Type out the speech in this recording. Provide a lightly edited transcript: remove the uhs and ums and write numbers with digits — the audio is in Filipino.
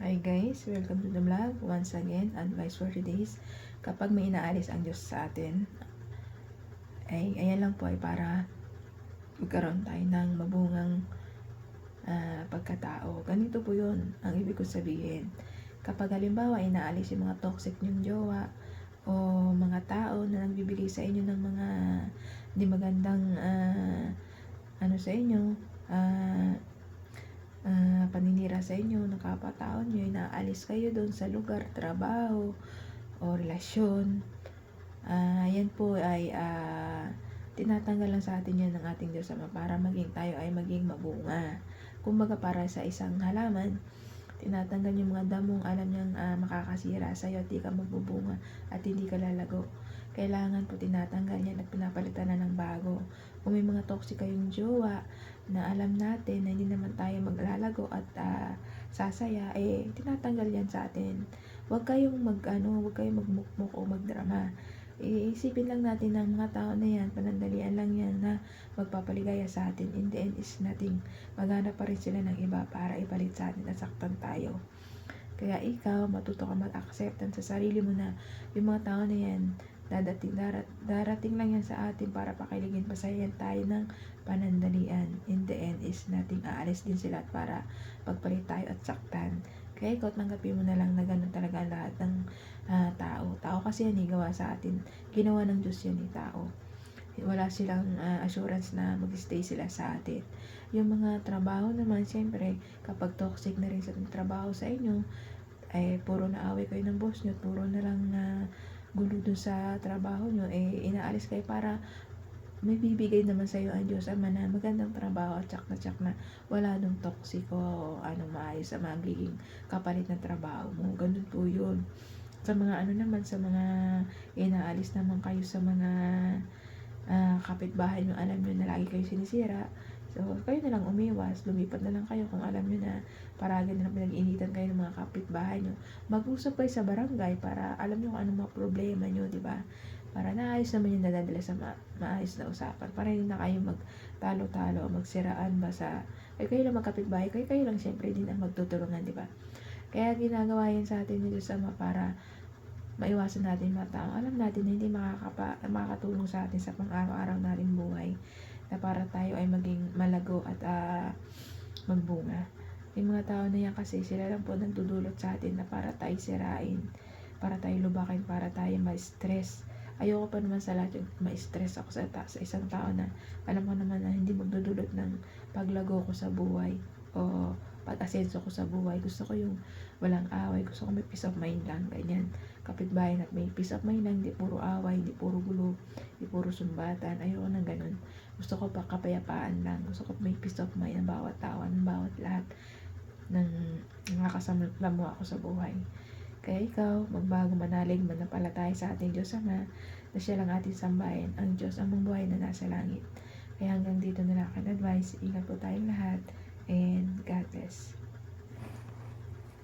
Hi guys, welcome to the vlog. Once again, advice for today's. Kapag may inaalis ang Diyos sa atin, ay ayan lang po ay para magkaroon tayo ng mabungang pagkatao. Ganito po yun ang ibig ko sabihin. Kapag halimbawa inaalis yung mga toxic yung jowa o mga tao na nagbibigay sa inyo ng mga di magandang ano sa inyo, paninira sa inyo ng kapwa-tao nyo, inaalis kayo doon sa lugar, trabaho, o relasyon. Yan po ay tinatanggal lang sa atin yan ng ating Diyos Ama para maging tayo ay maging mabunga. Kumbaga para sa isang halaman, tinatanggal yung mga damong alam niyang makakasira sa'yo at di ka magbubunga at hindi ka lalago. Kailangan po tinatanggal yan at pinapalitan na ng bago. Kung may mga toxic kayong jowa na alam natin na hindi naman tayo maglalago at sasaya, tinatanggal yan sa atin. Huwag kayong huwag kayong magmukmuk o magdrama. Iisipin lang natin ng mga tao na yan, panandalian lang yan na magpapaligaya sa atin. In the end is nothing. Maghanap pa rin sila ng iba para ipalit sa atin at saktan tayo. Kaya ikaw, matuto ka mag-acceptance sa sarili mo na yung mga tao na yan, darating lang yan sa atin para pakiligin, pasayan tayo ng panandalian. In the end is nothing. Aalis din sila at para pagpalit tayo at saktan. Kaya ikaw, tanggapin mo na lang na ganun talaga lahat ng tao. Tao kasi yan gawa sa atin. Ginawa ng Diyos yan tao. Wala silang assurance na mag-stay sila sa atin. Yung mga trabaho naman, siyempre, kapag toxic na rin sa trabaho sa inyo, ay puro na away kayo ng boss nyo, puro na lang gulo dun sa trabaho nyo, inaalis kayo para may bibigay naman sa'yo ang Diyos Ama na magandang trabaho at tsak na wala nung toxic o maayos sa magiging kapalit ng trabaho mo. Ganun po yun. Sa mga sa mga inaalis naman kayo sa mga kapitbahay nyo, alam nyo na lagi kayo sinisira, so kayo na lang umiwas, lumipat na lang kayo kung alam nyo na paragi na lang pinag-initan kayo ng mga kapitbahay nyo. Mag-usap kayo sa barangay para alam nyo kung anong mga problema nyo, di ba? Para naayos naman yung nadadala sa maayos na usapan, para hindi na kayo magtalo-talo o magsiraan ba sa kayo lang magkapitbahay, kayo lang siyempre din ang magtutulungan, di ba? Kaya ginagawa yan sa atin ni Diyos Ama para maiwasan natin mga tao. Alam natin na hindi makakatulong sa atin sa pang-araw-araw nating buhay na para tayo ay maging malago at magbunga. Yung mga tao na yan kasi sila lang po nagdudulot sa atin na para tayo sirain, para tayo lubakin, para tayo ma-stress. Ayoko pa naman sa lahat yung ma-stress ako sa isang tao na alam ko naman na hindi magdudulot ng paglago ko sa buhay o pag-asenso ko sa buhay. Gusto ko yung walang away, gusto ko may peace of mind lang, ganyan. Kapitbahay na may peace of mind lang, hindi puro away, hindi puro gulo, hindi puro sumbatan. Ayoko nang ganun. Gusto ko pa kapayapaan lang, gusto ko may peace of mind ng bawat tao, ng bawat lahat ng nakakasama mo ako sa buhay. Kaya ikaw, magbago, manalig, manampalataya sa ating Diyos Ama na siya lang ating sambahin, ang Diyos amang buhay na nasa langit. Kaya hanggang dito na lang aking advice. Ingat po tayong lahat and God bless.